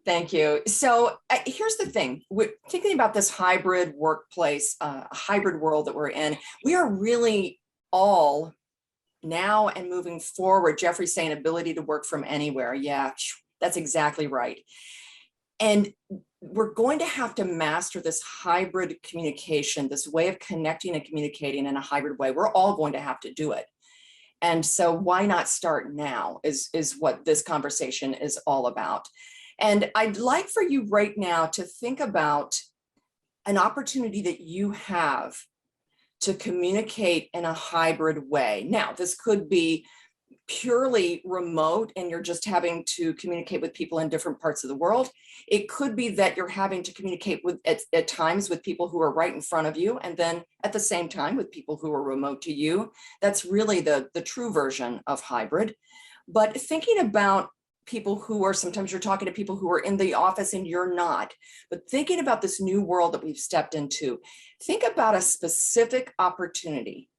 Thank you. So here's the thing. We're thinking about this hybrid workplace, hybrid world that we're in. We are really all now and moving forward. Jeffrey's saying ability to work from anywhere. Yeah, that's exactly right. And we're going to have to master this hybrid communication, this way of connecting and communicating in a hybrid way. We're all going to have to do it. And so why not start now is what this conversation is all about. And I'd like for you right now to think about an opportunity that you have to communicate in a hybrid way. Now, this could be purely remote and you're just having to communicate with people in different parts of the world. It could be that you're having to communicate with at times with people who are right in front of you, and then at the same time with people who are remote to you. That's really the true version of hybrid. But thinking about people who are, sometimes you're talking to people who are in the office and you're not, but thinking about this new world that we've stepped into, think about a specific opportunity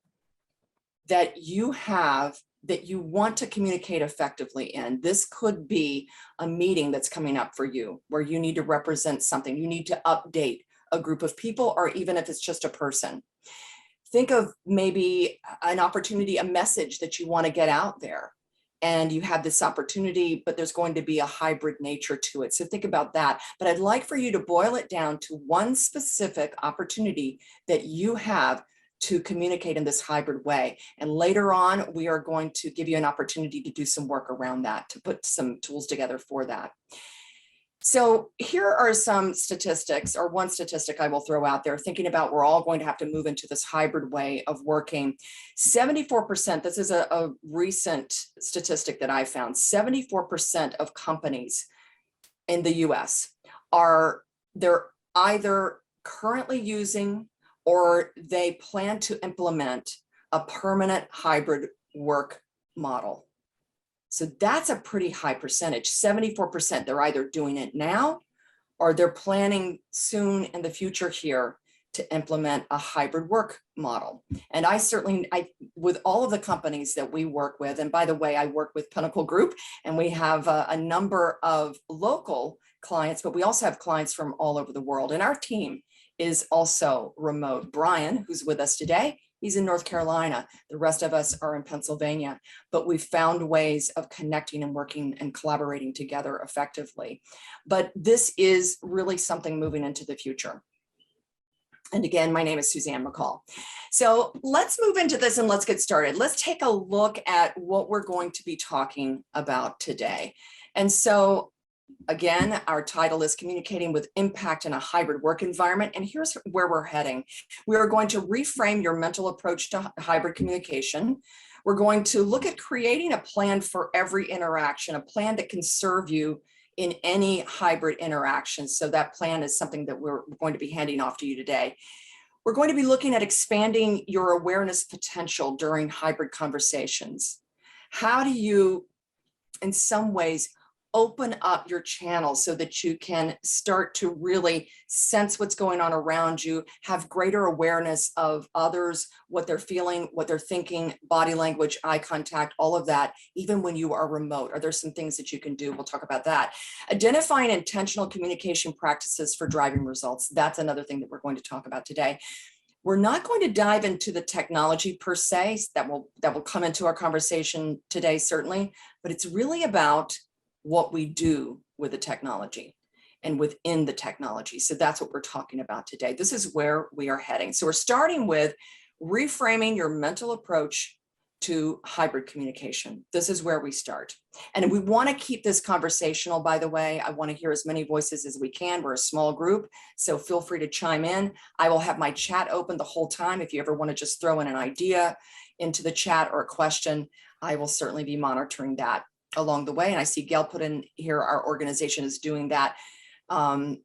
that you have that you want to communicate effectively in. This could be a meeting that's coming up for you where you need to represent something. You need to update a group of people, or even if it's just a person. Think of maybe an opportunity, a message that you want to get out there. And you have this opportunity, but there's going to be a hybrid nature to it. So think about that. But I'd like for you to boil it down to one specific opportunity that you have to communicate in this hybrid way. And later on, we are going to give you an opportunity to do some work around that, to put some tools together for that. So here are some statistics, or one statistic I will throw out there, thinking about we're all going to have to move into this hybrid way of working. 74%, this is a recent statistic that I found, 74% of companies in the US they're either currently using or they plan to implement a permanent hybrid work model. So that's a pretty high percentage, 74%. They're either doing it now or they're planning soon in the future here to implement a hybrid work model. And I certainly, with all of the companies that we work with, and by the way, I work with Pinnacle Group, and we have a number of local clients, but we also have clients from all over the world. And our team is also remote. Brian, who's with us today, he's in North Carolina. The rest of us are in Pennsylvania, but we've found ways of connecting and working and collaborating together effectively. But this is really something moving into the future. And again, my name is Suzanne McCall. So let's move into this and let's get started. Let's take a look at what we're going to be talking about today. And so again, our title is Communicating with Impact in a Hybrid Work Environment. And here's where we're heading. We are going to reframe your mental approach to hybrid communication. We're going to look at creating a plan for every interaction, a plan that can serve you in any hybrid interaction. So that plan is something that we're going to be handing off to you today. We're going to be looking at expanding your awareness potential during hybrid conversations. How do you, in some ways, open up your channels so that you can start to really sense what's going on around you, have greater awareness of others, what they're feeling, what they're thinking, body language, eye contact, all of that, even when you are remote. Are there some things that you can do? We'll talk about that. Identifying intentional communication practices for driving results. That's another thing that we're going to talk about today. We're not going to dive into the technology per se, that will come into our conversation today, certainly, but it's really about what we do with the technology and within the technology. So that's what we're talking about today. This is where we are heading. So we're starting with reframing your mental approach to hybrid communication. This is where we start. And we want to keep this conversational, by the way. I want to hear as many voices as we can. We're a small group, so feel free to chime in. I will have my chat open the whole time. If you ever want to just throw in an idea into the chat or a question, I will certainly be monitoring that along the way. And I see Gail put in here, our organization is doing that. And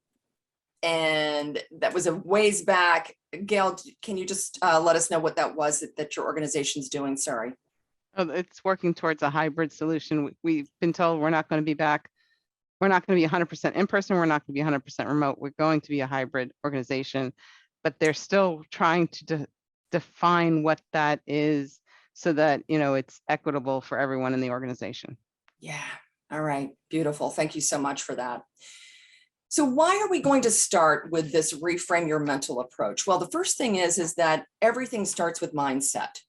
that was a ways back. Gail, can you just let us know what that was that your organization's doing? Sorry. Oh, it's working towards a hybrid solution. We've been told we're not going to be back. We're not going to be 100% in person. We're not going to be 100% remote. We're going to be a hybrid organization, but they're still trying to define what that is so that, it's equitable for everyone in the organization. Yeah. All right, beautiful. Thank you so much for that. So why are we going to start with this reframe your mental approach? Well, the first thing is that everything starts with mindset.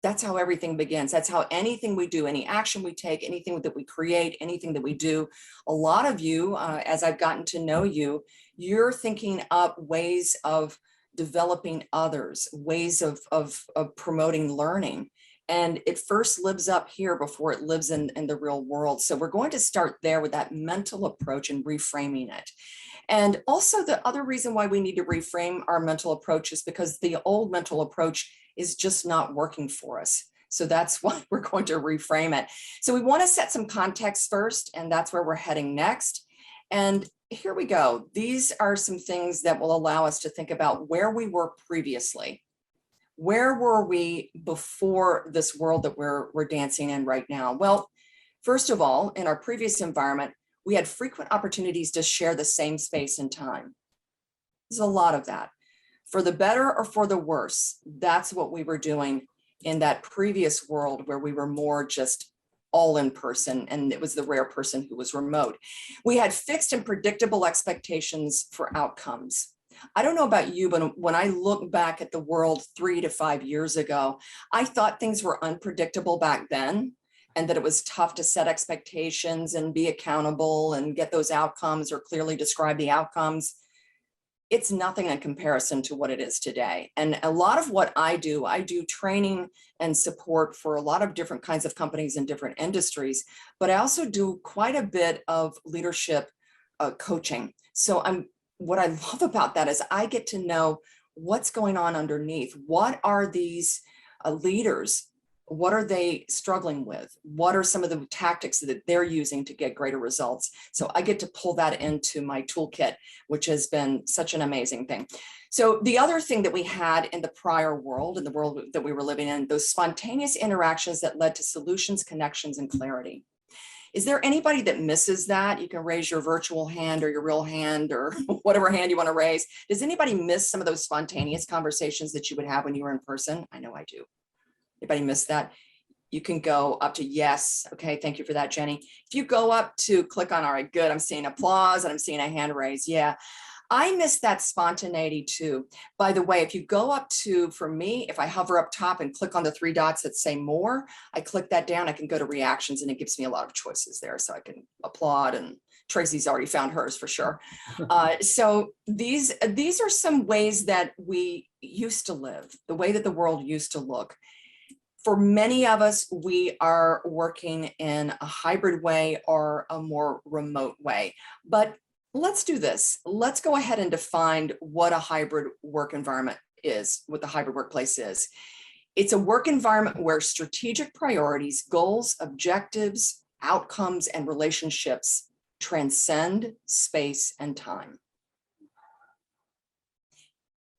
That's how everything begins. That's how anything we do, any action we take, anything that we create, anything that we do. A lot of you, as I've gotten to know you, you're thinking up ways of developing others, ways of promoting learning. And it first lives up here before it lives in the real world. So we're going to start there with that mental approach and reframing it. And also the other reason why we need to reframe our mental approach is because the old mental approach is just not working for us. So that's why we're going to reframe it. So we want to set some context first, and that's where we're heading next. And here we go. These are some things that will allow us to think about where we were previously. Where were we before this world that we're dancing in right now? Well, first of all, in our previous environment, we had frequent opportunities to share the same space and time. There's a lot of that. For the better or for the worse, that's what we were doing in that previous world where we were more just all in person, and it was the rare person who was remote. We had fixed and predictable expectations for outcomes. I don't know about you, but when I look back at the world 3 to 5 years ago, I thought things were unpredictable back then, and that it was tough to set expectations and be accountable and get those outcomes or clearly describe the outcomes. It's nothing in comparison to what it is today. And a lot of what I do training and support for a lot of different kinds of companies in different industries, but I also do quite a bit of leadership coaching. So what I love about that is I get to know what's going on underneath. What are these leaders? What are they struggling with? What are some of the tactics that they're using to get greater results? So I get to pull that into my toolkit, which has been such an amazing thing. So the other thing that we had in the prior world, in the world that we were living in, those spontaneous interactions that led to solutions, connections, and clarity. Is there anybody that misses that? You can raise your virtual hand or your real hand or whatever hand you want to raise. Does anybody miss some of those spontaneous conversations that you would have when you were in person? I know I do. Anybody miss that? You can go up to yes. Okay, thank you for that, Jenny. If you go up to click on, all right, good. I'm seeing applause and I'm seeing a hand raise. Yeah, I miss that spontaneity too. By the way, if you go up to, for me, if I hover up top and click on the 3 dots that say more, I click that down, I can go to reactions and it gives me a lot of choices there. So I can applaud, and Tracy's already found hers for sure. So these are some ways that we used to live, the way that the world used to look. For many of us, we are working in a hybrid way or a more remote way. But let's do this. Let's go ahead and define what a hybrid work environment is, what the hybrid workplace is. It's a work environment where strategic priorities, goals, objectives, outcomes, and relationships transcend space and time.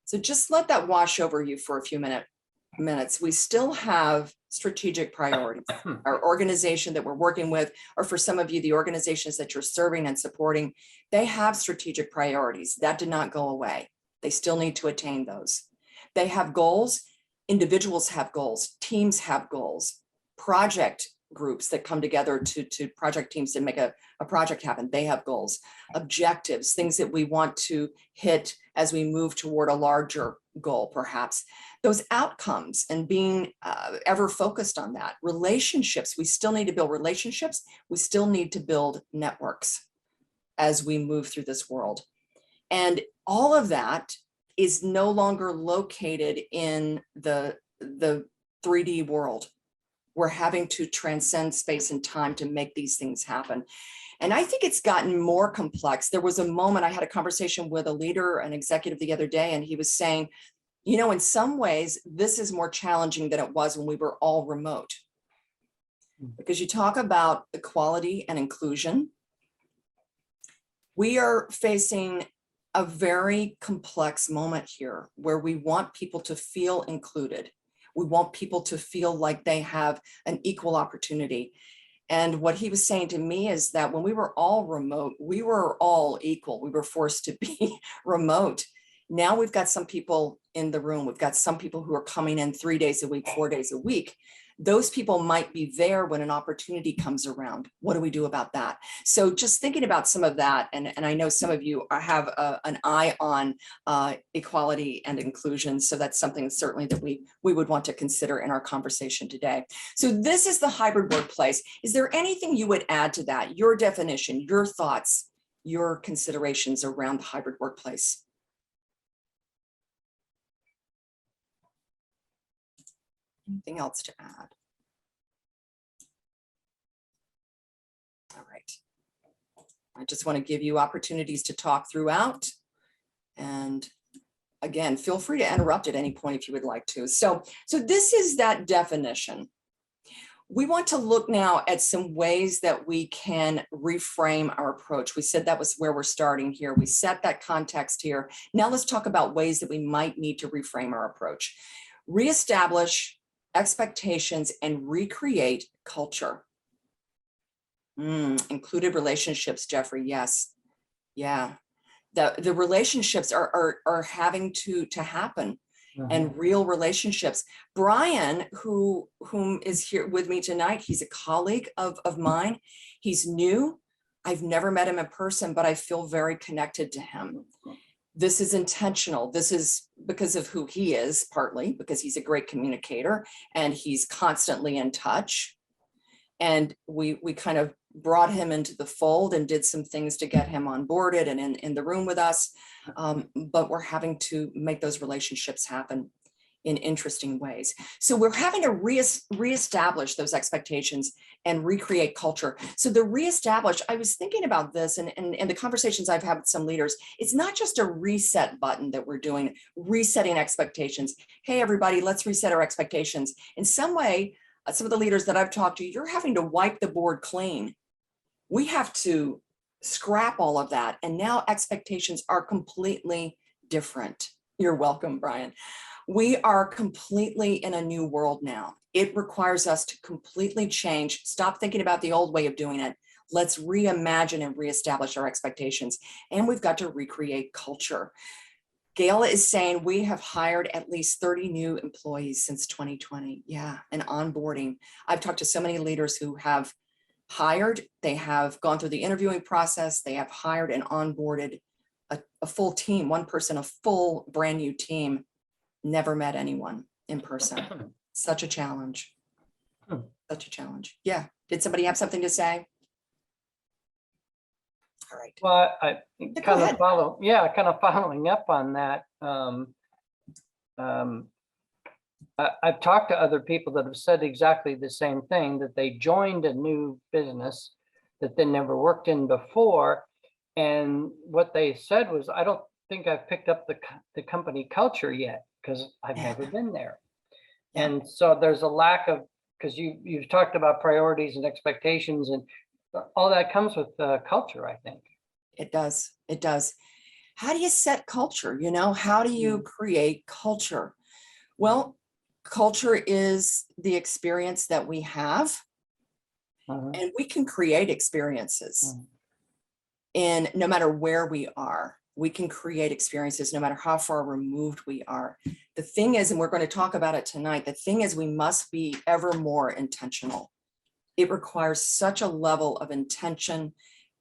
So just let that wash over you for a few minutes. We still have strategic priorities. Our organization that we're working with, or for some of you, the organizations that you're serving and supporting, they have strategic priorities. That did not go away. They still need to attain those. They have goals. Individuals have goals. Teams have goals. Project groups that come together to project teams to make a project happen, they have goals. Objectives, things that we want to hit as we move toward a larger goal, perhaps. Those outcomes and being ever focused on that. Relationships, we still need to build relationships. We still need to build networks as we move through this world. And all of that is no longer located in the 3D world. We're having to transcend space and time to make these things happen. And I think it's gotten more complex. There was a moment I had a conversation with a leader, an executive the other day, and he was saying, you know, in some ways, this is more challenging than it was when we were all remote. Because you talk about equality and inclusion. We are facing a very complex moment here where we want people to feel included. We want people to feel like they have an equal opportunity. And what he was saying to me is that when we were all remote, we were all equal. We were forced to be remote. Now we've got some people in the room. We've got some people who are coming in 3 days a week, 4 days a week. those people might be there when an opportunity comes around. What do we do about that? So just thinking about some of that, and I know some of you have an eye on equality and inclusion, so that's something certainly that we would want to consider in our conversation today. So this is the hybrid workplace. Is there anything you would add to that? Your definition, your thoughts, your considerations around the hybrid workplace? Anything else to add? All right. I just want to give you opportunities to talk throughout. And again, feel free to interrupt at any point if you would like to. So this is that definition. We want to look now at some ways that we can reframe our approach. We said that was where we're starting here. We set that context here. Now let's talk about ways that we might need to reframe our approach. Reestablish expectations and recreate culture. Included relationships, Jeffrey. Yes. Yeah. The relationships are having to happen. And real relationships. Brian, whom is here with me tonight, he's a colleague of mine. He's new. I've never met him in person, but I feel very connected to him. This is intentional. This is because of who he is, partly because he's a great communicator and he's constantly in touch. And we kind of brought him into the fold and did some things to get him onboarded and in the room with us. But we're having to make those relationships happen in interesting ways. So we're having to reestablish those expectations and recreate culture. So the reestablish, I was thinking about this and the conversations I've had with some leaders, it's not just a reset button that we're doing, resetting expectations. Hey, everybody, let's reset our expectations. In some way, some of the leaders that I've talked to, you're having to wipe the board clean. We have to scrap all of that. And now expectations are completely different. You're welcome, Brian. We are completely in a new world now. It requires us to completely change, stop thinking about the old way of doing it. Let's reimagine and reestablish our expectations. And we've got to recreate culture. Gail is saying we have hired at least 30 new employees since 2020. Yeah, and onboarding. I've talked to so many leaders who have hired, they have gone through the interviewing process, they have hired and onboarded a full team, one person, a full brand new team, never met anyone in person. Such a challenge. Such a challenge. Yeah. Did somebody have something to say? All right. Well, I kind of following up on that. I've talked to other people that have said exactly the same thing, that they joined a new business that they never worked in before. And what they said was, I don't think I've picked up the company culture yet because I've never been there. And so there's a lack of, because you've talked about priorities and expectations, and all that comes with culture, I think. It does. It does. How do you set culture? You know, how do you create culture? Well, culture is the experience that we have, and we can create experiences. And no matter where we are, we can create experiences no matter how far removed we are. The thing is, and we're going to talk about it tonight, the thing is we must be ever more intentional. It requires such a level of intention,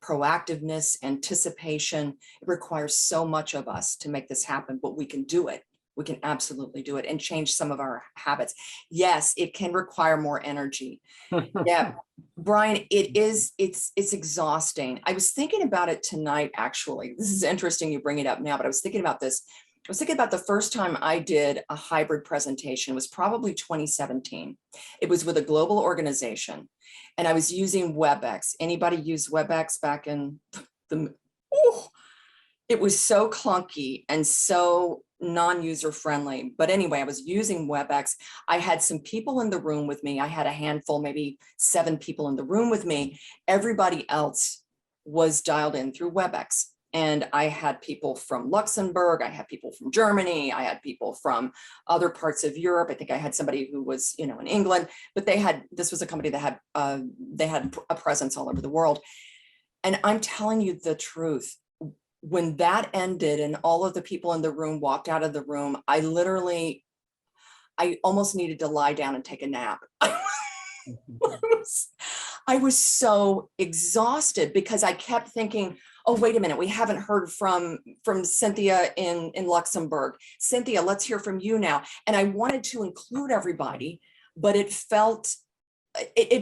proactiveness, anticipation. It requires so much of us to make this happen, but we can do it. We can absolutely do it and change some of our habits. Yes, it can require more energy. Yeah, Brian, it's exhausting. I was thinking about it tonight, actually. This is interesting you bring it up now, but I was thinking about this. I was thinking about the first time I did a hybrid presentation was probably 2017. It was with a global organization and I was using WebEx. Anybody use WebEx back in the, it was so clunky and so non-user friendly. But anyway, I was using WebEx. I had some people in the room with me. I had a handful, maybe 7 people in the room with me. Everybody else was dialed in through WebEx. And I had people from Luxembourg, I had people from Germany, I had people from other parts of Europe. I think I had somebody who was, in England, but this was a company that had, they had a presence all over the world. And I'm telling you the truth, when that ended and all of the people in the room walked out of the room, I literally, I almost needed to lie down and take a nap. I was so exhausted because I kept thinking, oh, wait a minute, we haven't heard from Cynthia in Luxembourg. Cynthia, let's hear from you now. And I wanted to include everybody, but it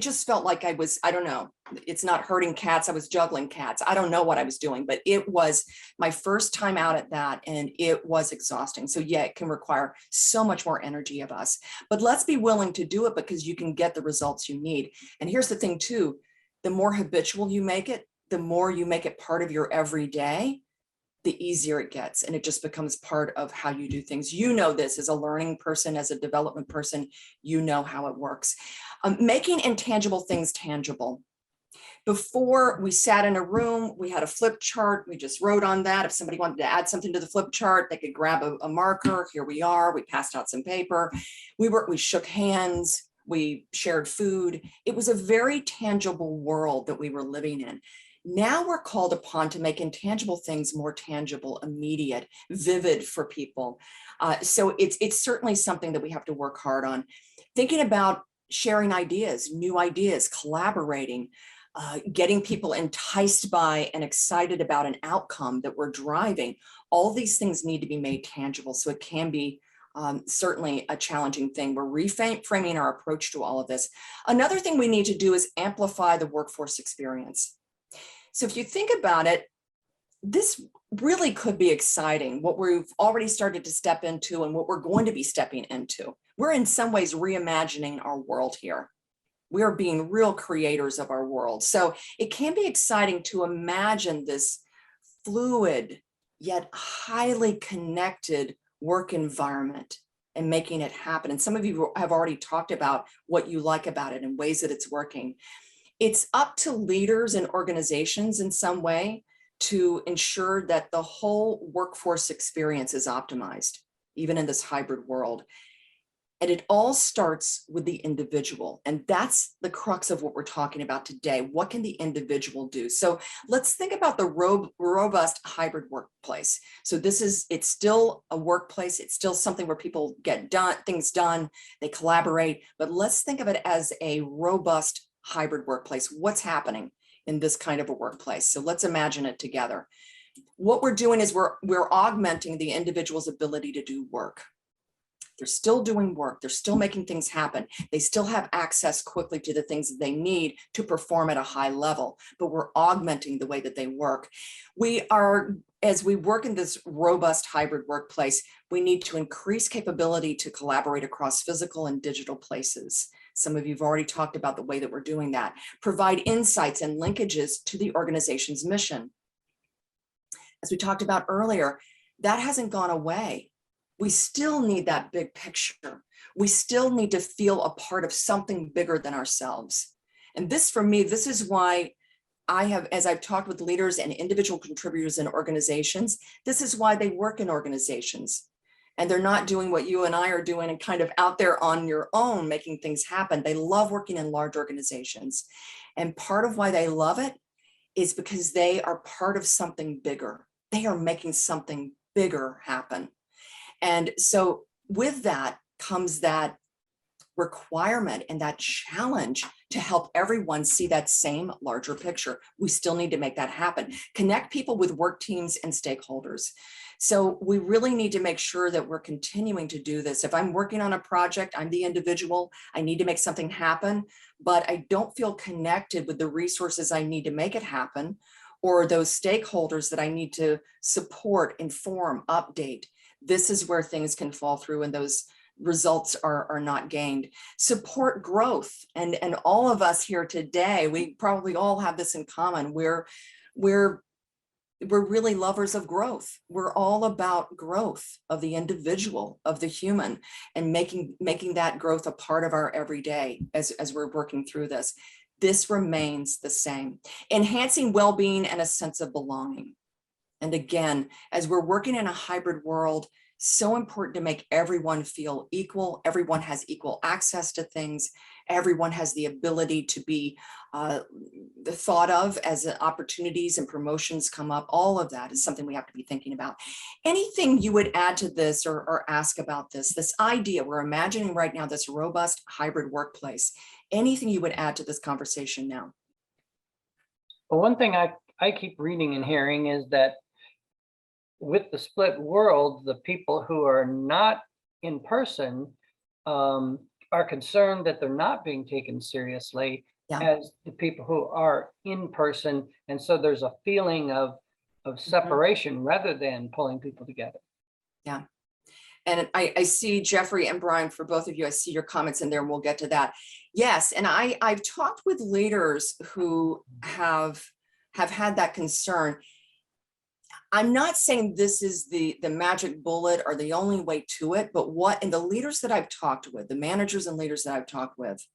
just felt like I don't know, it's not herding cats, I was juggling cats. I don't know what I was doing, but it was my first time out at that, and it was exhausting. So yeah, it can require so much more energy of us, but let's be willing to do it because you can get the results you need. And here's the thing too, the more habitual you make it, the more you make it part of your everyday, the easier it gets. And it just becomes part of how you do things. You know this as a learning person, as a development person, you know how it works. Making intangible things tangible. Before, we sat in a room, we had a flip chart, we just wrote on that. If somebody wanted to add something to the flip chart, they could grab a marker. Here we are, we passed out some paper. We shook hands, we shared food. It was a very tangible world that we were living in. Now we're called upon to make intangible things more tangible, immediate, vivid for people. So it's certainly something that we have to work hard on. Thinking about sharing ideas, new ideas, collaborating, getting people enticed by and excited about an outcome that we're driving. All these things need to be made tangible, so it can be certainly a challenging thing. We're reframing our approach to all of this. Another thing we need to do is amplify the workforce experience. So if you think about it, this really could be exciting, what we've already started to step into and what we're going to be stepping into. We're in some ways reimagining our world here. We are being real creators of our world. So it can be exciting to imagine this fluid yet highly connected work environment and making it happen. And some of you have already talked about what you like about it and ways that it's working. It's up to leaders and organizations in some way to ensure that the whole workforce experience is optimized, even in this hybrid world. And it all starts with the individual. And that's the crux of what we're talking about today. What can the individual do? So let's think about the robust hybrid workplace. So it's still a workplace. It's still something where people get things done, they collaborate, but let's think of it as a robust hybrid workplace. What's happening in this kind of a workplace? So let's imagine it together. What we're doing is we're augmenting the individual's ability to do work. They're still doing work. They're still making things happen. They still have access quickly to the things that they need to perform at a high level, but we're augmenting the way that they work. As we work in this robust hybrid workplace, we need to increase capability to collaborate across physical and digital places. Some of you have already talked about the way that we're doing that. Provide insights and linkages to the organization's mission. As we talked about earlier, that hasn't gone away. We still need that big picture. We still need to feel a part of something bigger than ourselves. And this, for me, this is why as I've talked with leaders and individual contributors in organizations, this is why they work in organizations. And they're not doing what you and I are doing and kind of out there on your own, making things happen. They love working in large organizations. And part of why they love it is because they are part of something bigger. They are making something bigger happen. And so with that comes that requirement and that challenge to help everyone see that same larger picture. We still need to make that happen. Connect people with work teams and stakeholders. So we really need to make sure that we're continuing to do this. If I'm working on a project, I'm the individual, I need to make something happen, but I don't feel connected with the resources I need to make it happen, or those stakeholders that I need to support, inform, update. This is where things can fall through and those results are not gained. Support growth. And all of us here today, we probably all have this in common. We're really lovers of growth. We're all about growth of the individual, of the human, and making that growth a part of our everyday as we're working through this. This remains the same. Enhancing well-being and a sense of belonging. And again, as we're working in a hybrid world, So important to make everyone feel equal. Everyone has equal access to things. Everyone has the ability to be thought of as opportunities and promotions come up. All of that is something we have to be thinking about. Anything you would add to this or ask about this idea we're imagining right now, this robust hybrid workplace, anything you would add to this conversation now? Well, one thing I keep reading and hearing is that with the split world, the people who are not in person are concerned that they're not being taken seriously Yeah. as the people who are in person. And so there's a feeling of separation rather than pulling people together. Yeah. And I see Jeffrey and Brian, for both of you, I see your comments in there and we'll get to that. Yes, and I've talked with leaders who have had that concern. I'm not saying this is the magic bullet or the only way to it, but and the leaders that I've talked with, the managers and leaders that I've talked with,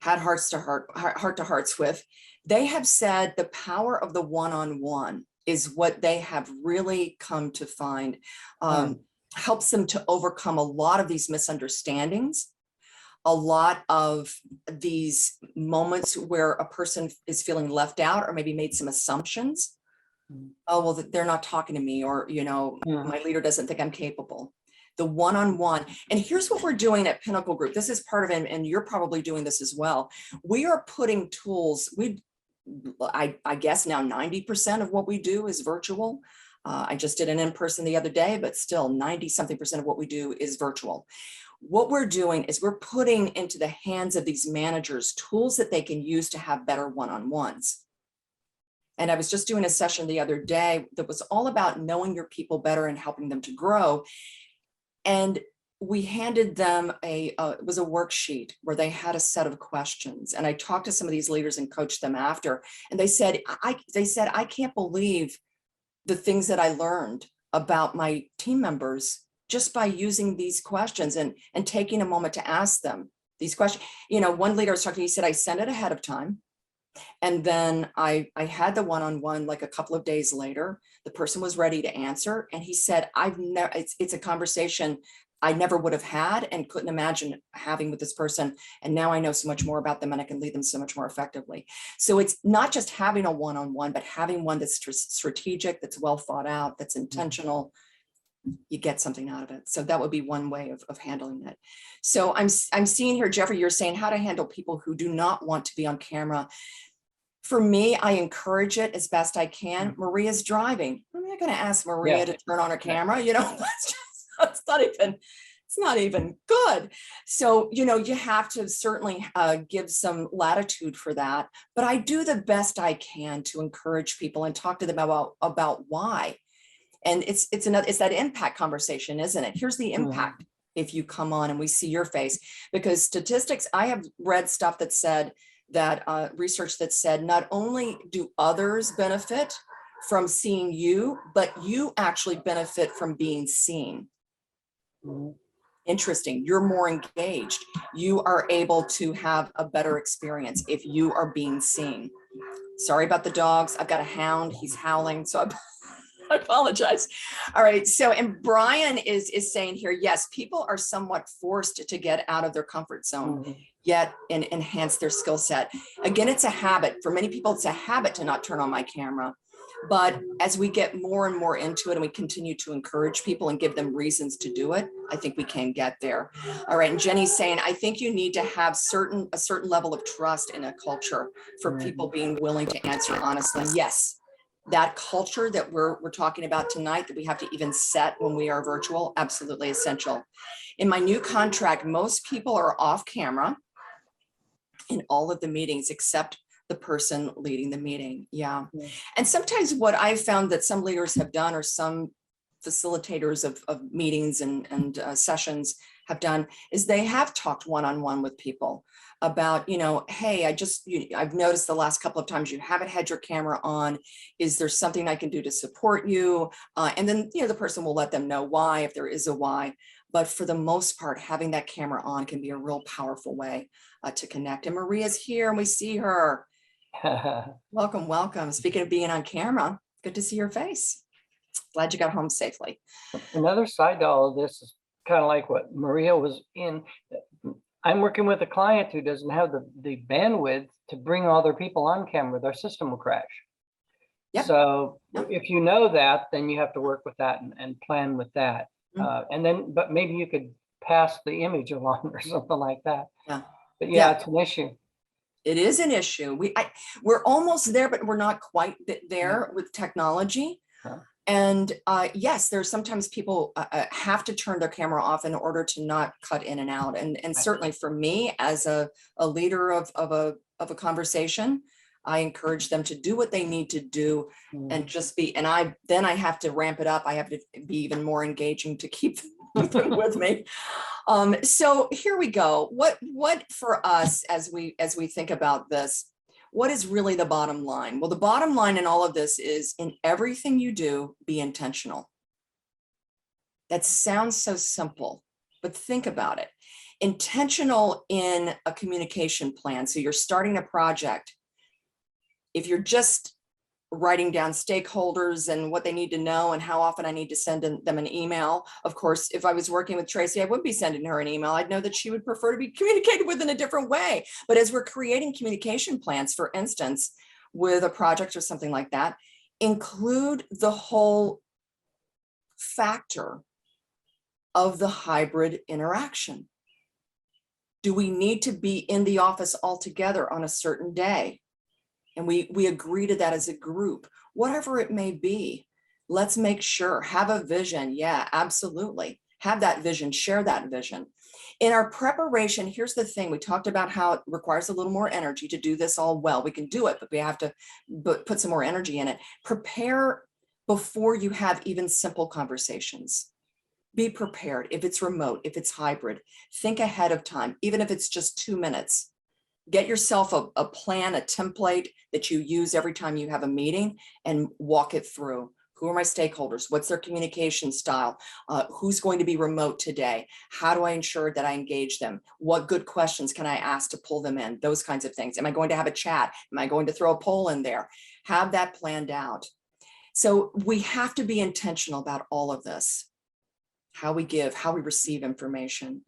had heart to hearts with, they have said the power of the one-on-one is what they have really come to find helps them to overcome a lot of these misunderstandings, a lot of these moments where a person is feeling left out or maybe made some assumptions. Oh, well, they're not talking to me, or, my leader doesn't think I'm capable. The one-on-one. And here's what we're doing at Pinnacle Group. This is part of it, and you're probably doing this as well. We are putting tools. I guess now 90% of what we do is virtual. I just did an in-person the other day, but still 90-something% of what we do is virtual. What we're doing is we're putting into the hands of these managers tools that they can use to have better one-on-ones. And I was just doing a session the other day that was all about knowing your people better and helping them to grow. And we handed them it was a worksheet where they had a set of questions. And I talked to some of these leaders and coached them after, and they said, I can't believe the things that I learned about my team members just by using these questions and taking a moment to ask them these questions. One leader I was talking to, he said, I sent it ahead of time. And then I had the one-on-one like a couple of days later. The person was ready to answer. And he said, it's a conversation I never would have had and couldn't imagine having with this person. And now I know so much more about them and I can lead them so much more effectively. So it's not just having a one-on-one, but having one that's strategic, that's well thought out, that's intentional. You get something out of it. So that would be one way of handling it. So I'm seeing here, Jeffrey, you're saying how to handle people who do not want to be on camera. For me, I encourage it as best I can. Maria's driving. I'm not going to ask Maria to turn on her camera. It's not even good. So, you have to certainly give some latitude for that. But I do the best I can to encourage people and talk to them about why. And it's that impact conversation, isn't it? Here's the impact if you come on and we see your face. Because statistics, I have read stuff that said that research that said not only do others benefit from seeing you, but you actually benefit from being seen. Interesting. You're more engaged. You are able to have a better experience if you are being seen. Sorry about the dogs. I've got a hound. He's howling. So I apologize. All right. So, and Brian is saying here, yes, people are somewhat forced to get out of their comfort zone, yet and enhance their skill set. Again, it's a habit. For many people, it's a habit to not turn on my camera. But as we get more and more into it and we continue to encourage people and give them reasons to do it, I think we can get there. All right. And Jenny's saying, I think you need to have a certain level of trust in a culture for people being willing to answer honestly. Yes. That culture that we're talking about tonight that we have to even set when we are virtual, absolutely essential. In my new contract, most people are off camera in all of the meetings except the person leading the meeting. Yeah. And sometimes what I've found that some leaders have done, or some facilitators of meetings and sessions have done, is they have talked one-on-one with people about, hey, I've noticed the last couple of times you haven't had your camera on. Is there something I can do to support you? And then, the person will let them know why, if there is a why. But for the most part, having that camera on can be a real powerful way to connect. And Maria's here and we see her. Welcome, welcome. Speaking of being on camera, good to see your face. Glad you got home safely. Another side to all of this is kind of like what Maria was in. I'm working with a client who doesn't have the bandwidth to bring all their people on camera. Their system will crash. Yep. So Yep. if you know that, then you have to work with that and plan with that. Mm. But maybe you could pass the image along or something like that. Yeah. But yeah, Yeah. it's an issue. It is an issue. We're almost there, but we're not quite there with technology. Yeah. And yes, there's sometimes people have to turn their camera off in order to not cut in and out. And certainly for me as a leader of a conversation, I encourage them to do what they need to do and just be, and I have to ramp it up. I have to be even more engaging to keep them with me. So here we go. What for us as we think about this, what is really the bottom line? Well, the bottom line in all of this is in everything you do, be intentional. That sounds so simple, but think about it. Intentional in a communication plan. So you're starting a project. If you're just writing down stakeholders and what they need to know and how often I need to send them an email. Of course, if I was working with Tracy, I would be sending her an email. I'd know that she would prefer to be communicated with in a different way. But as we're creating communication plans, for instance, with a project or something like that, include the whole factor of the hybrid interaction. Do we need to be in the office altogether on a certain day? And we agree to that as a group, whatever it may be. Let's make sure, have a vision. Yeah, absolutely. Have that vision, share that vision. In our preparation, here's the thing. We talked about how it requires a little more energy to do this all well. We can do it, but we have to put some more energy in it. Prepare before you have even simple conversations. Be prepared. If it's remote, if it's hybrid, think ahead of time, even if it's just 2 minutes. Get yourself a plan, a template that you use every time you have a meeting and walk it through. Who are my stakeholders? What's their communication style? Who's going to be remote today? How do I ensure that I engage them? What good questions can I ask to pull them in? Those kinds of things. Am I going to have a chat? Am I going to throw a poll in there? Have that planned out. So we have to be intentional about all of this. How we give, how we receive information.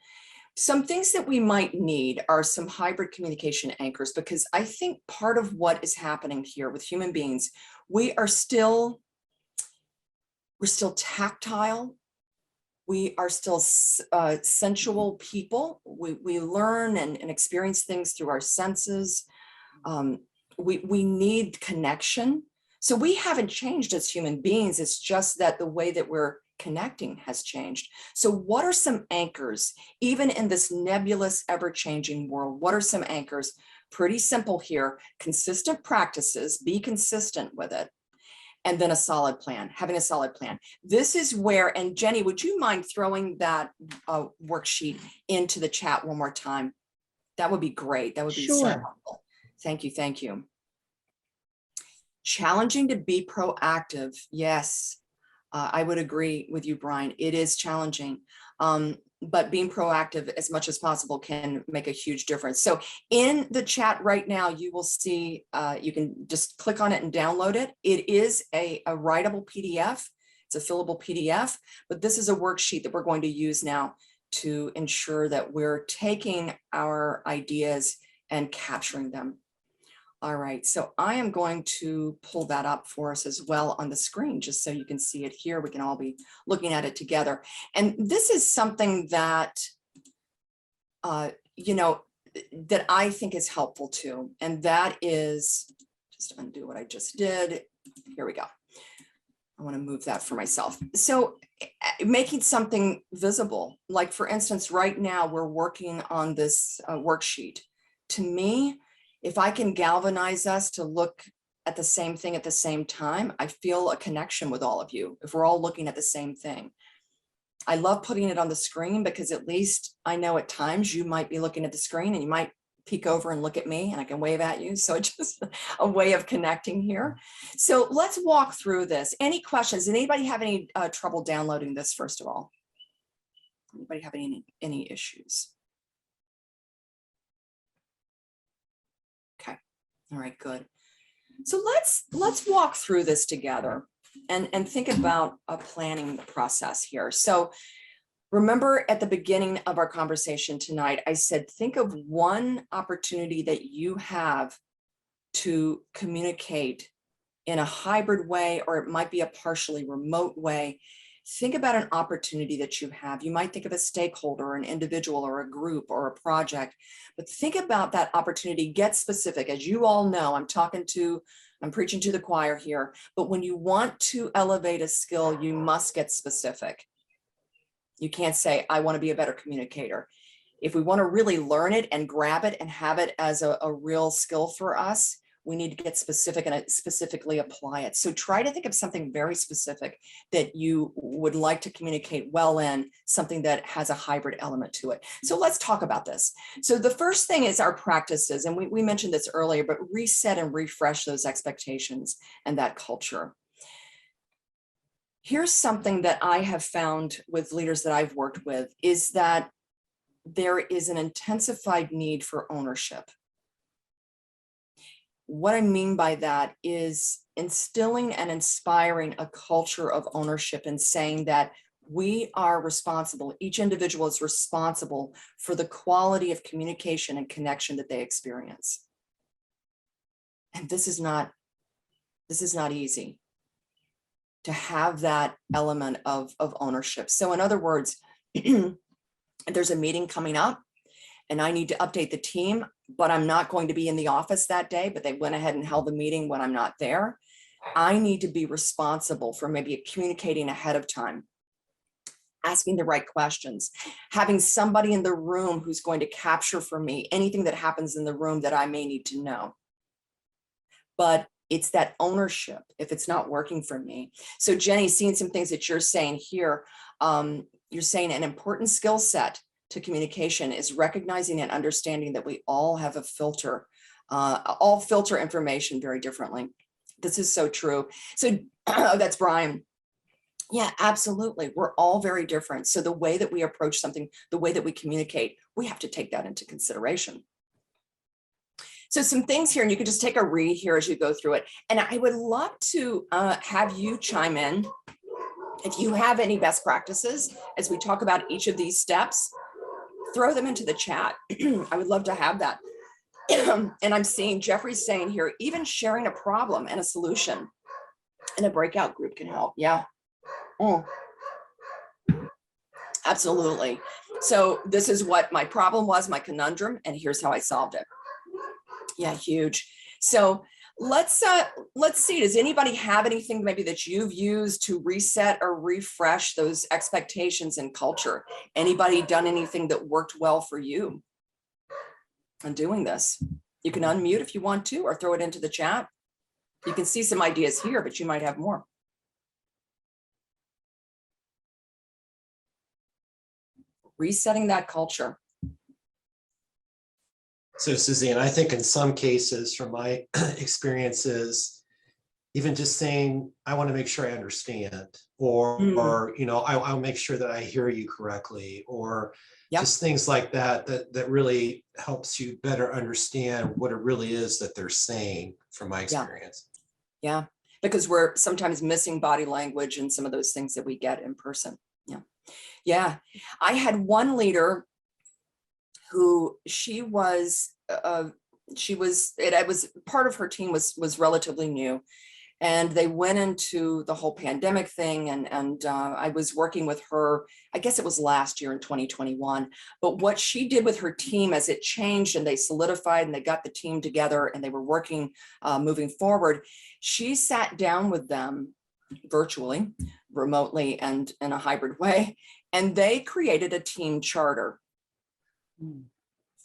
Some things that we might need are some hybrid communication anchors, because I think part of what is happening here with human beings, we're still tactile. We are still sensual people. We learn and experience things through our senses. We need connection. So we haven't changed as human beings. It's just that the way that we're connecting has changed. So what are some anchors, even in this nebulous, ever-changing world? What are some anchors? Pretty simple here. Consistent practices, be consistent with it. And then a solid plan, having a solid plan. This is where, and Jenny, would you mind throwing that worksheet into the chat one more time? That would be great. That would be so helpful. Thank you, thank you. Challenging to be proactive. Yes, I would agree with you, Brian. It is challenging, but being proactive as much as possible can make a huge difference. So in the chat right now, you will see, you can just click on it and download it. It is a writable PDF. It's a fillable PDF, but this is a worksheet that we're going to use now to ensure that we're taking our ideas and capturing them. All right, so I am going to pull that up for us as well on the screen, just so you can see it here. We can all be looking at it together. And this is something that, you know, that I think is helpful too. And that is, just undo what I just did. Here we go. I want to move that for myself. So making something visible, like for instance, right now we're working on this worksheet. To me, if I can galvanize us to look at the same thing at the same time, I feel a connection with all of you if we're all looking at the same thing. I love putting it on the screen because at least I know at times you might be looking at the screen and you might peek over and look at me and I can wave at you. So it's just a way of connecting here. So let's walk through this. Any questions? Did anybody have any trouble downloading this, first of all? Anybody have any issues? Okay. All right, good. So let's walk through this together. and think about a planning process here. So remember at the beginning of our conversation tonight, I said, think of one opportunity that you have to communicate in a hybrid way, or it might be a partially remote way. Think about an opportunity that you have. You might think of a stakeholder, an individual, or a group, or a project, but think about that opportunity. Get specific. As you all know, I'm preaching to the choir here, but when you want to elevate a skill, you must get specific. You can't say, I want to be a better communicator. If we want to really learn it and grab it and have it as a real skill for us, we need to get specific and specifically apply it. So try to think of something very specific that you would like to communicate well in, something that has a hybrid element to it. So let's talk about this. So the first thing is our practices. And we mentioned this earlier, but reset and refresh those expectations and that culture. Here's something that I have found with leaders that I've worked with is that there is an intensified need for ownership. What I mean by that is instilling and inspiring a culture of ownership and saying that we are responsible, each individual is responsible for the quality of communication and connection that they experience. And this is not easy to have that element of ownership. So in other words, there's a meeting coming up and I need to update the team, but I'm not going to be in the office that day, but they went ahead and held the meeting when I'm not there. I need to be responsible for maybe communicating ahead of time, asking the right questions, having somebody in the room who's going to capture for me anything that happens in the room that I may need to know. But it's that ownership if it's not working for me. So Jenny, seeing some things that you're saying here, you're saying an important skill set to communication is recognizing and understanding that we all have a filter, all filter information very differently. This is so true. So that's Brian. Yeah, absolutely. We're all very different. So the way that we approach something, the way that we communicate, we have to take that into consideration. So some things here, and you can just take a read here as you go through it. And I would love to have you chime in if you have any best practices as we talk about each of these steps. Throw them into the chat. I would love to have that. And I'm seeing Jeffrey's saying here, even sharing a problem and a solution in a breakout group can help. Yeah. Absolutely. So this is what my problem was, my conundrum, and here's how I solved it. Yeah, huge. So let's see, does anybody have anything maybe that you've used to reset or refresh those expectations and culture? Anybody done anything that worked well for you in doing this? You can unmute if you want to, or throw it into the chat. You can see some ideas here, but you might have more. Resetting that culture. So Suzanne, I think in some cases from my experiences, even just saying, I want to make sure I understand, or you know, I'll make sure that I hear you correctly, or just things like that, that really helps you better understand what it really is that they're saying from my experience. Yeah, because we're sometimes missing body language and some of those things that we get in person. Yeah. I had one leader who it was part of her team was relatively new, and they went into the whole pandemic thing, and I was working with her, I guess it was last year in 2021, but what she did with her team as it changed and they solidified and they got the team together and they were working, moving forward, she sat down with them virtually, remotely, and in a hybrid way, and they created a team charter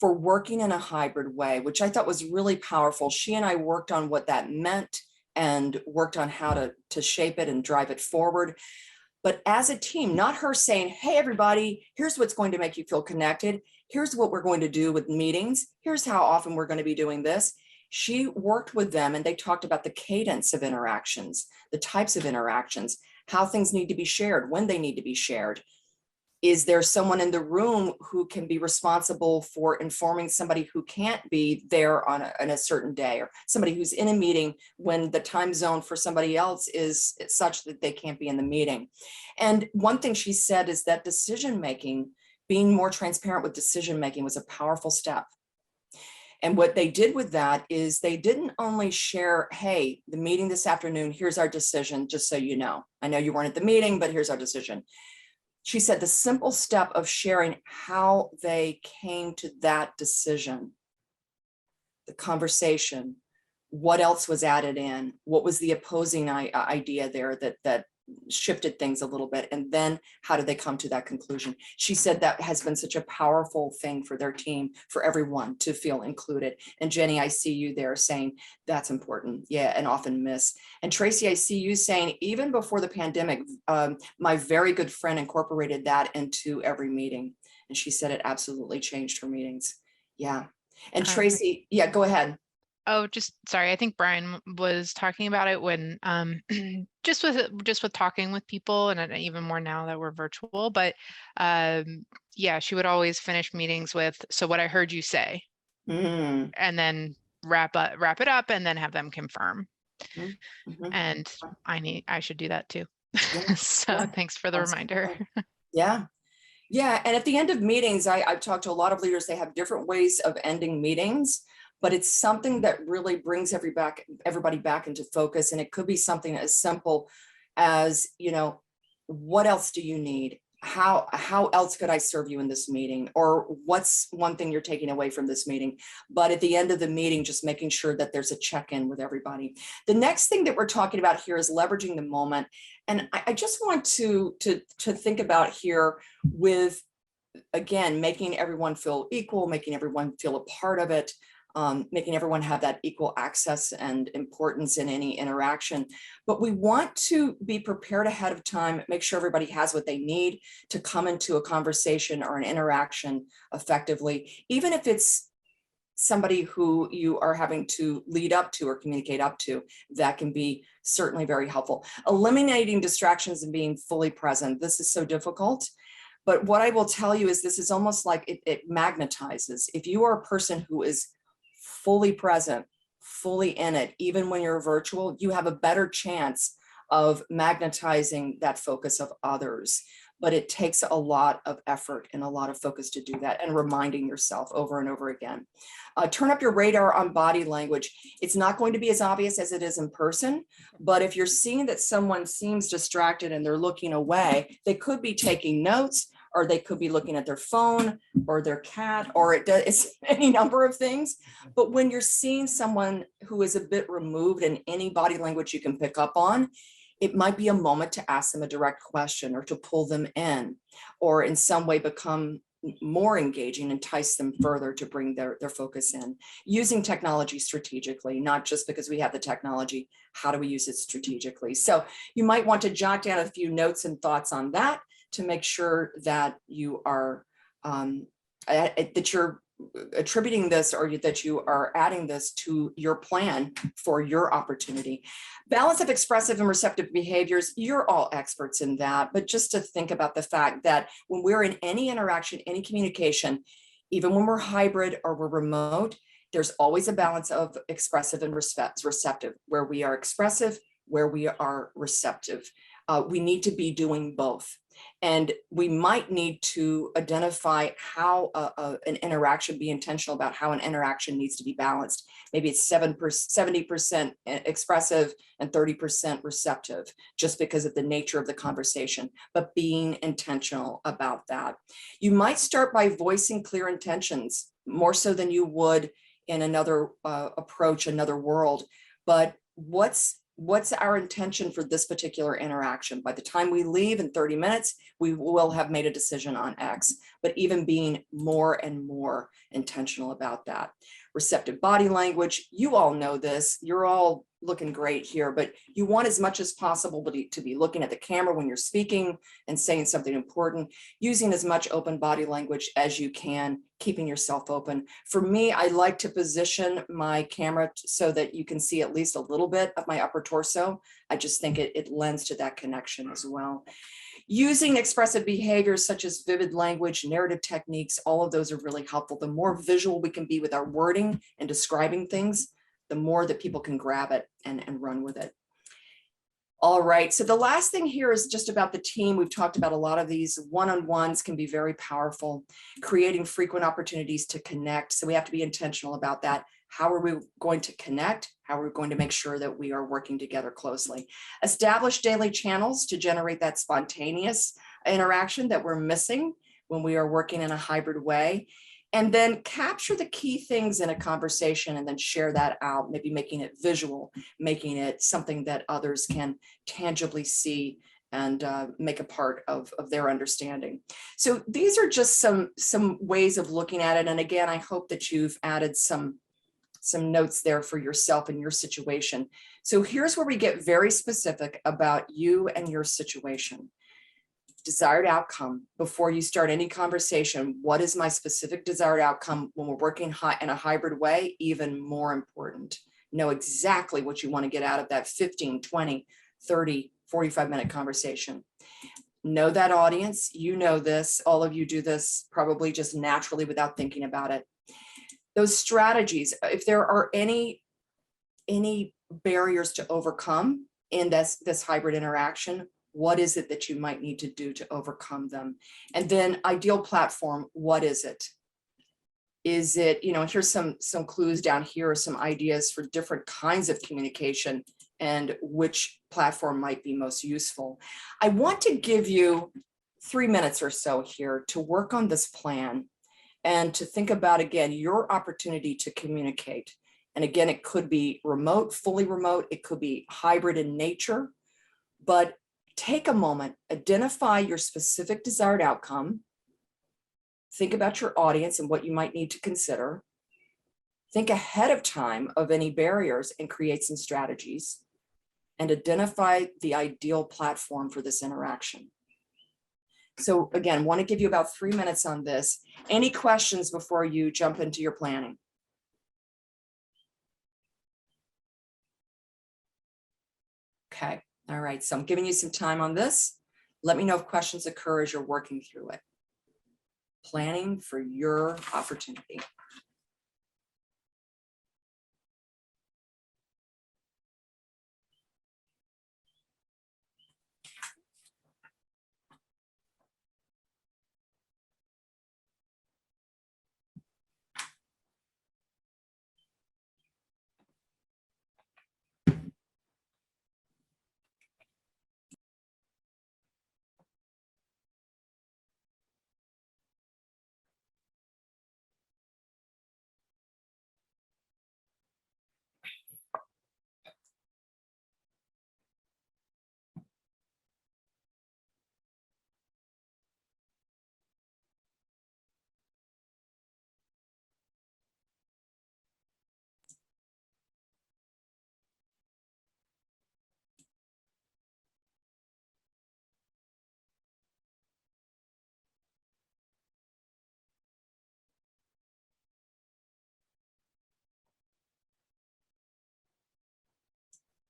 for working in a hybrid way, which I thought was really powerful. She and I worked on what that meant and worked on how to shape it and drive it forward. But as a team, not her saying, hey, everybody, here's what's going to make you feel connected. Here's what we're going to do with meetings. Here's how often we're going to be doing this. She worked with them and they talked about the cadence of interactions, the types of interactions, how things need to be shared, when they need to be shared. Is there someone in the room who can be responsible for informing somebody who can't be there on a certain day, or somebody who's in a meeting when the time zone for somebody else is such that they can't be in the meeting? And one thing she said is that decision-making, being more transparent with decision-making, was a powerful step. And what they did with that is they didn't only share, hey, the meeting this afternoon, here's our decision, just so you know. I know you weren't at the meeting, but here's our decision. She said the simple step of sharing how they came to that decision, the conversation, what else was added in, what was the opposing idea there that shifted things a little bit, and then how did they come to that conclusion? She said that has been such a powerful thing for their team, for everyone to feel included. And Jenny, I see you there saying that's important. Yeah, and often miss. And Tracy, I see you saying even before the pandemic, my very good friend incorporated that into every meeting. And she said it absolutely changed her meetings. Yeah. And Tracy, yeah, go ahead. Oh, just sorry. I think Brian was talking about it when just with talking with people, and even more now that we're virtual. But yeah, she would always finish meetings with, "So what I heard you say," and then wrap it up, and then have them confirm. And I should do that too. So thanks for the reminder. Yeah. Yeah. And at the end of meetings, I've talked to a lot of leaders. They have different ways of ending meetings, but it's something that really brings everybody back into focus. And it could be something as simple as, you know, what else do you need? How else could I serve you in this meeting? Or what's one thing you're taking away from this meeting? But at the end of the meeting, just making sure that there's a check-in with everybody. The next thing that we're talking about here is leveraging the moment. And I just want to think about here with, again, making everyone feel equal, making everyone feel a part of it, making everyone have that equal access and importance in any interaction. But we want to be prepared ahead of time, make sure everybody has what they need to come into a conversation or an interaction effectively, even if it's somebody who you are having to lead up to or communicate up to. That can be certainly very helpful. Eliminating distractions and being fully present. This is so difficult. But what I will tell you is this is almost like it magnetizes. If you are a person who is fully present, fully in it, even when you're virtual, you have a better chance of magnetizing that focus of others. But it takes a lot of effort and a lot of focus to do that, and reminding yourself over and over again. Turn up your radar on body language. It's not going to be as obvious as it is in person, but if you're seeing that someone seems distracted and they're looking away, they could be taking notes, or they could be looking at their phone or their cat, or it's any number of things. But when you're seeing someone who is a bit removed in any body language you can pick up on, it might be a moment to ask them a direct question, or to pull them in, or in some way become more engaging, entice them further to bring their focus in. Using technology strategically, not just because we have the technology, how do we use it strategically? So you might want to jot down a few notes and thoughts on that to make sure that you are, that you're attributing this, or that you are adding this to your plan for your opportunity. Balance of expressive and receptive behaviors, you're all experts in that, but just to think about the fact that when we're in any interaction, any communication, even when we're hybrid or we're remote, there's always a balance of expressive and receptive, where we are expressive, where we are receptive. We need to be doing both. And we might need to identify how an interaction, be intentional about how an interaction needs to be balanced. Maybe it's 70% expressive and 30% receptive, just because of the nature of the conversation, but being intentional about that. You might start by voicing clear intentions, more so than you would in another approach, another world. But what's our intention for this particular interaction? By the time we leave in 30 minutes, we will have made a decision on X, but even being more and more intentional about that. Receptive body language, you all know this, you're all looking great here, but you want as much as possible to be looking at the camera when you're speaking and saying something important, using as much open body language as you can, keeping yourself open. For me, I like to position my camera so that you can see at least a little bit of my upper torso. I just think it lends to that connection as well. Using expressive behaviors such as vivid language, narrative techniques, all of those are really helpful. The more visual we can be with our wording and describing things, the more that people can grab it and run with it. All right, so the last thing here is just about the team. We've talked about a lot of these. One-on-ones can be very powerful, creating frequent opportunities to connect. So we have to be intentional about that. How are we going to connect? How are we going to make sure that we are working together closely? Establish daily channels to generate that spontaneous interaction that we're missing when we are working in a hybrid way. And then capture the key things in a conversation and then share that out, maybe making it visual, making it something that others can tangibly see and make a part of their understanding. So these are just some ways of looking at it. And again, I hope that you've added some notes there for yourself and your situation. So here's where we get very specific about you and your situation. Desired outcome. Before you start any conversation, what is my specific desired outcome when we're working in a hybrid way? Even more important. Know exactly what you want to get out of that 15, 20, 30, 45-minute conversation. Know that audience. You know this. All of you do this probably just naturally without thinking about it. Those strategies, if there are any barriers to overcome in this hybrid interaction, what is it that you might need to do to overcome them? And then ideal platform, what is it? Is it, here's some clues down here, some ideas for different kinds of communication and which platform might be most useful. I want to give you 3 minutes or so here to work on this plan and to think about, again, your opportunity to communicate. And again, it could be remote, fully remote, it could be hybrid in nature, but take a moment, identify your specific desired outcome, think about your audience and what you might need to consider, think ahead of time of any barriers and create some strategies, and identify the ideal platform for this interaction. So again, want to give you about 3 minutes on this. Any questions before you jump into your planning? Okay. All right, so I'm giving you some time on this. Let me know if questions occur as you're working through it. Planning for your opportunity.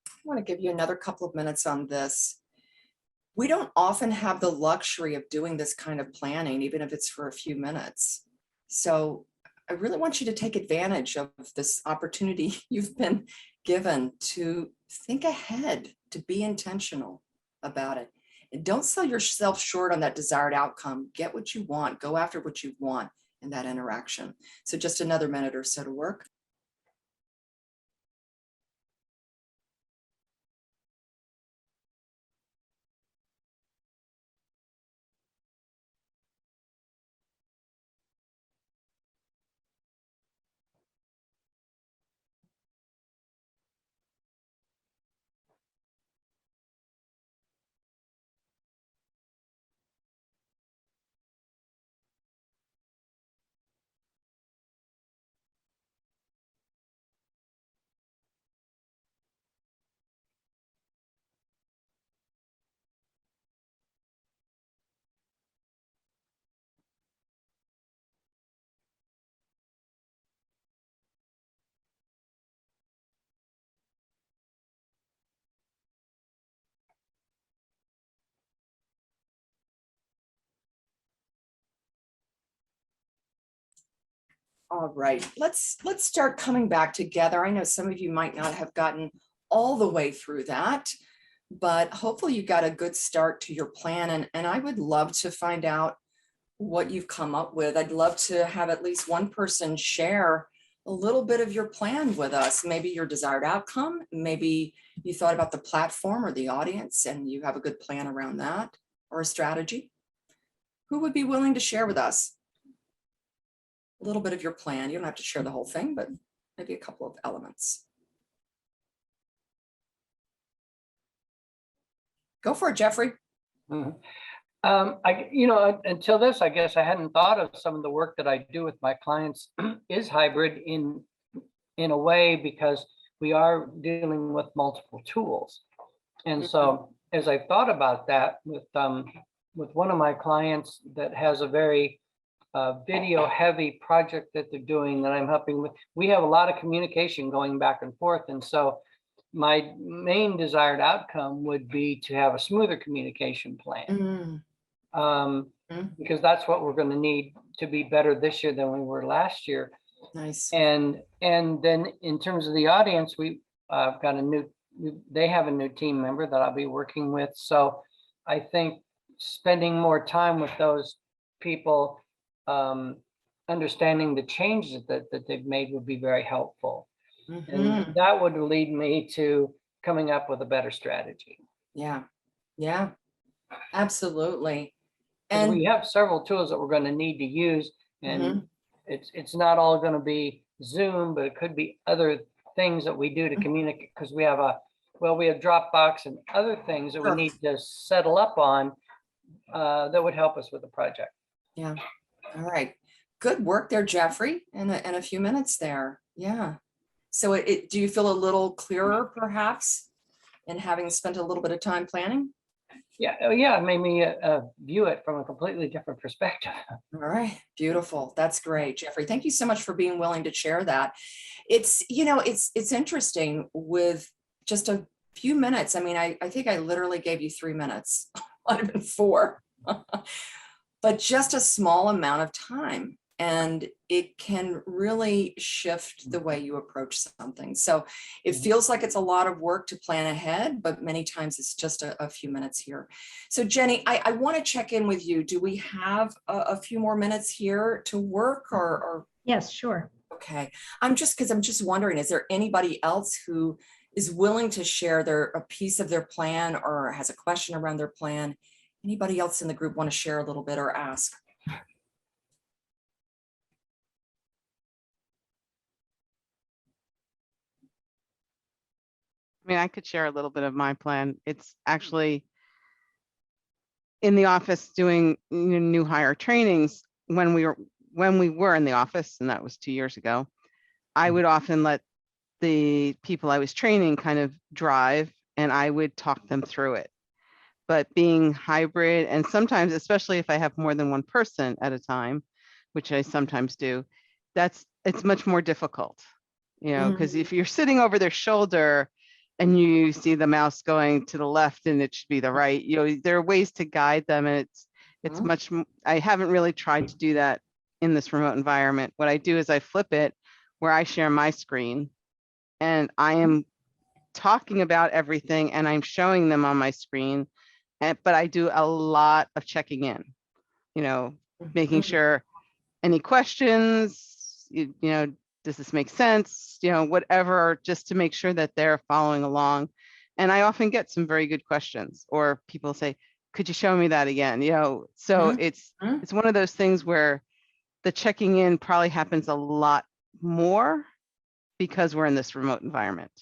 I want to give you another couple of minutes on this. We don't often have the luxury of doing this kind of planning, even if it's for a few minutes. So I really want you to take advantage of this opportunity you've been given to think ahead, to be intentional about it. And don't sell yourself short on that desired outcome. Get what you want, go after what you want in that interaction. So just another minute or so to work. All right, let's start coming back together. I know some of you might not have gotten all the way through that, but hopefully you got a good start to your plan. And I would love to find out what you've come up with. I'd love to have at least one person share a little bit of your plan with us, maybe your desired outcome. Maybe you thought about the platform or the audience and you have a good plan around that or a strategy. Who would be willing to share with us a little bit of your plan? You don't have to share the whole thing, but maybe a couple of elements. Go for it, Jeffrey. Mhm. Until this, I guess I hadn't thought of some of the work that I do with my clients is hybrid in a way, because we are dealing with multiple tools. And so as I thought about that with one of my clients that has a very video heavy project that they're doing that I'm helping with, we have a lot of communication going back and forth. And so my main desired outcome would be to have a smoother communication plan. Because that's what we're going to need to be better this year than we were last year. Nice. And then in terms of the audience, we got they have a new team member that I'll be working with. So I think spending more time with those people, understanding the changes that they've made would be very helpful. And that would lead me to coming up with a better strategy. Yeah, absolutely. And And we have several tools that we're going to need to use, and it's not all going to be Zoom, but it could be other things that we do to communicate, because we have Dropbox and other things that we need to settle up on that would help us with the project. Yeah. All right. Good work there, Jeffrey, in a few minutes there. Yeah. So do you feel a little clearer perhaps in having spent a little bit of time planning? Yeah. Oh, yeah. It made me view it from a completely different perspective. All right. Beautiful. That's great, Jeffrey. Thank you so much for being willing to share that. It's interesting with just a few minutes. I mean, I think I literally gave you 3 minutes, might have been 4, but just a small amount of time. And it can really shift the way you approach something. So it feels like it's a lot of work to plan ahead, but many times it's just a few minutes here. So Jenny, I want to check in with you. Do we have a few more minutes here to work or? Yes, sure. Okay. I'm just wondering, is there anybody else who is willing to share a piece of their plan or has a question around their plan? Anybody else in the group want to share a little bit or ask? I mean, I could share a little bit of my plan. It's actually in the office doing new hire trainings. When we were in the office, and that was 2 years ago, I would often let the people I was training kind of drive, and I would talk them through it. But being hybrid, and sometimes, especially if I have more than one person at a time, which I sometimes do, it's much more difficult, because if you're sitting over their shoulder and you see the mouse going to the left and it should be the right, there are ways to guide them, and it's much. I haven't really tried to do that in this remote environment. What I do is I flip it where I share my screen and I am talking about everything and I'm showing them on my screen, but I do a lot of checking in, making sure any questions, does this make sense? Whatever, just to make sure that they're following along. And I often get some very good questions, or people say, could you show me that again? So it's one of those things where the checking in probably happens a lot more because we're in this remote environment.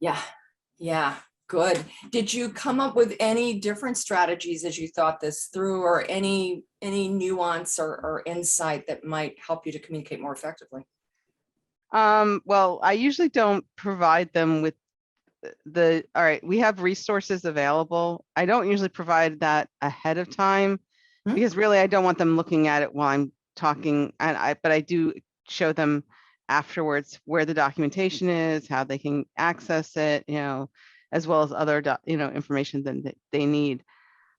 Yeah, good. Did you come up with any different strategies as you thought this through, or any nuance or insight that might help you to communicate more effectively? Well, I usually don't provide them with all right, we have resources available. I don't usually provide that ahead of time because really I don't want them looking at it while I'm talking, but I do show them afterwards where the documentation is, how they can access it, as well as other information that they need.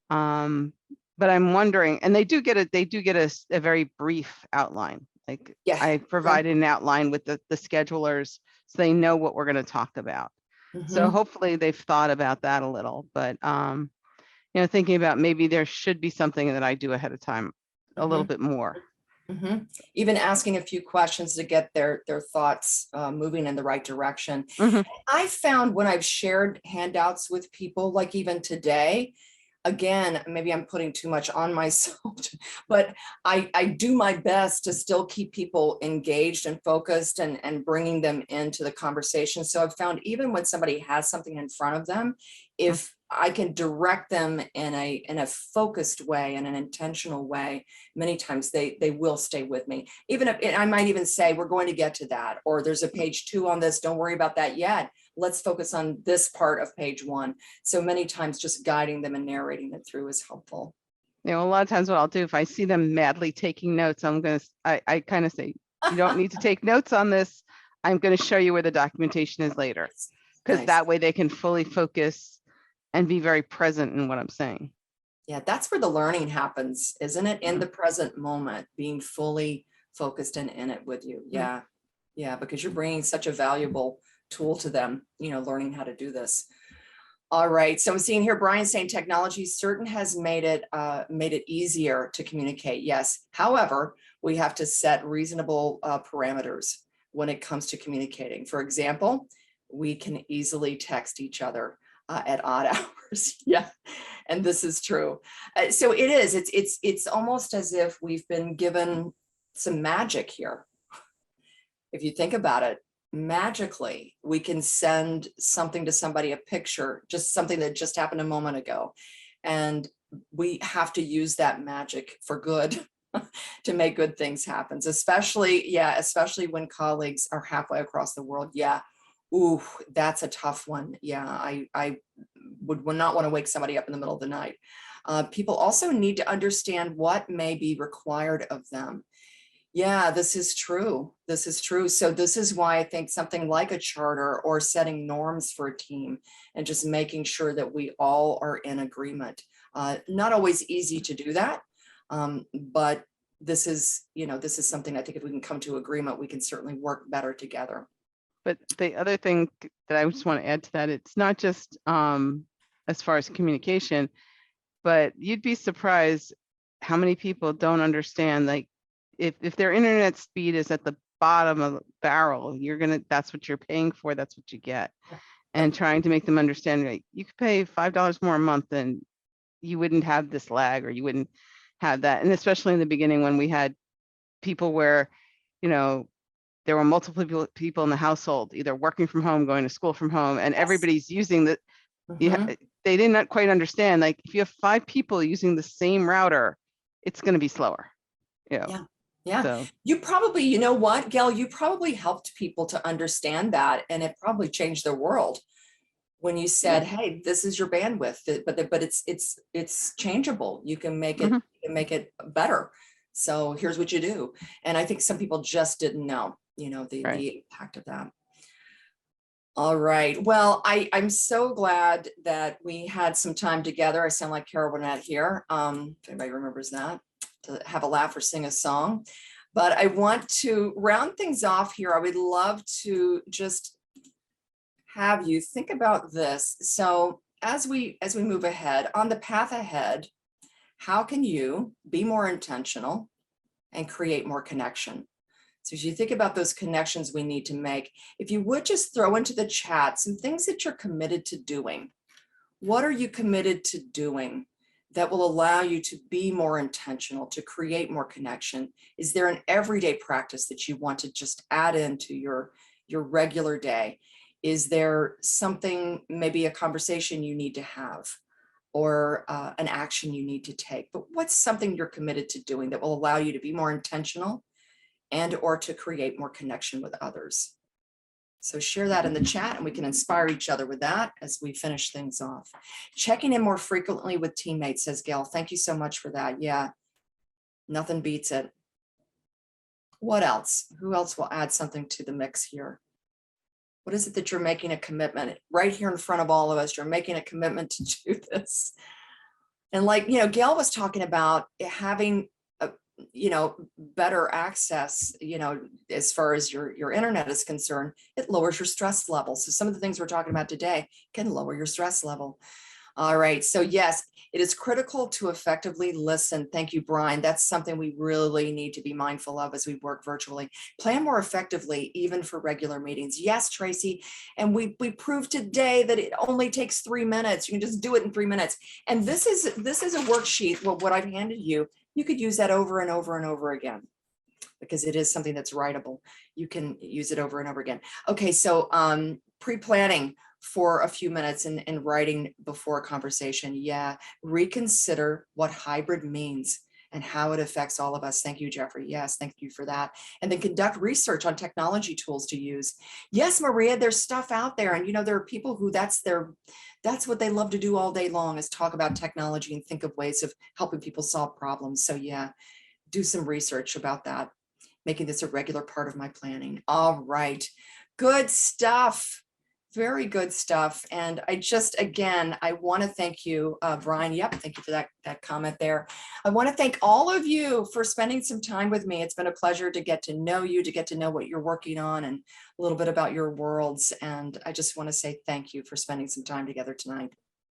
But I'm wondering, and they do get a very brief outline Like Yeah. I provided an outline with the schedulers so they know what we're going to talk about. So Mhm. hopefully they've thought about that a little, but thinking about maybe there should be something that I do ahead of time a little Mhm. bit more. Mhm. Even asking a few questions to get their thoughts moving in the right direction. Mhm. I found when I've shared handouts with people, like even today, again, maybe I'm putting too much on myself, but I do my best to still keep people engaged and focused and bringing them into the conversation. So I've found even when somebody has something in front of them, if I can direct them in a focused way, in an intentional way, many times they will stay with me. Even if I might even say, we're going to get to that, or there's a page 2 on this, don't worry about that yet. Let's focus on this part of page 1. So many times just guiding them and narrating it through is helpful. A lot of times what I'll do if I see them madly taking notes, I kind of say, you don't need to take notes on this. I'm going to show you where the documentation is later, because Nice. that way they can fully focus and be very present in what I'm saying. Yeah, that's where the learning happens, isn't it? In the present moment, being fully focused and in it with you. Yeah. Yeah, because you're bringing such a valuable tool to them, learning how to do this. All right, so I'm seeing here Brian saying technology certain has made it easier to communicate. Yes, however, we have to set reasonable parameters when it comes to communicating. For example, we can easily text each other at odd hours. Yeah, and this is true. So it is. It's almost as if we've been given some magic here. If you think about it, magically, we can send something to somebody, a picture, just something that just happened a moment ago. And we have to use that magic for good to make good things happen, especially when colleagues are halfway across the world. Yeah. Ooh, that's a tough one. Yeah, I would not want to wake somebody up in the middle of the night. People also need to understand what may be required of them. Yeah, this is true. This is true. So this is why I think something like a charter or setting norms for a team and just making sure that we all are in agreement. Not always easy to do that, but this is something I think if we can come to agreement, we can certainly work better together. But the other thing that I just want to add to that, it's not just as far as communication, but you'd be surprised how many people don't understand, like if their internet speed is at the bottom of the barrel, that's what you're paying for, that's what you get. And trying to make them understand, like, you could pay $5 more a month and you wouldn't have this lag, or you wouldn't have that. And especially in the beginning when we had people where, there were multiple people in the household, either working from home, going to school from home, and everybody's using the, Mhm. they didn't quite understand, like if you have 5 people using the same router, it's going to be slower. Yeah. Yeah. So You probably, you know what, Gail, you probably helped people to understand that, and it probably changed their world when you said, hey, this is your bandwidth, but it's changeable. You can make it, Mhm. you can make it better. So here's what you do. And I think some people just didn't know, Right. the impact of that. All right. Well, I'm so glad that we had some time together. I sound like Carol Burnett here. If anybody remembers that, to have a laugh or sing a song. But I want to round things off here. I would love to just have you think about this. So as we move ahead on the path ahead, how can you be more intentional and create more connection? So as you think about those connections we need to make, if you would just throw into the chat some things that you're committed to doing. What are you committed to doing that will allow you to be more intentional, to create more connection? Is there an everyday practice that you want to just add into your regular day? Is there something, maybe a conversation you need to have, or an action you need to take? But what's something you're committed to doing that will allow you to be more intentional and or to create more connection with others? So share that in the chat and we can inspire each other with that as we finish things off. Checking in more frequently with teammates, says Gail. Thank you so much for that. Yeah, nothing beats it. What else? Who else will add something to the mix here? What is it that you're making a commitment right here in front of all of us? You're making a commitment to do this. And like, Gail was talking about having better access, as far as your internet is concerned, it lowers your stress level. So some of the things we're talking about today can lower your stress level. All right. So yes, it is critical to effectively listen. Thank you, Brian. That's something we really need to be mindful of as we work virtually. Plan more effectively, even for regular meetings. Yes, Tracy. And we proved today that it only takes 3 minutes. You can just do it in 3 minutes. And this is a worksheet. Well, what I've handed you, you could use that over and over and over again, because it is something that's writable. You can use it over and over again. Okay, so pre-planning for a few minutes and writing before a conversation. Yeah, reconsider what hybrid means and how it affects all of us. Thank you, Jeffrey. Yes, thank you for that. And then conduct research on technology tools to use. Yes, Maria, there's stuff out there. And there are people who that's what they love to do all day long, is talk about technology and think of ways of helping people solve problems. So yeah, do some research about that, making this a regular part of my planning. All right, good stuff. Very good stuff. And again, I want to thank you, Brian. Yep, thank you for that comment there. I want to thank all of you for spending some time with me. It's been a pleasure to get to know you, to get to know what you're working on and a little bit about your worlds. And I just want to say thank you for spending some time together tonight.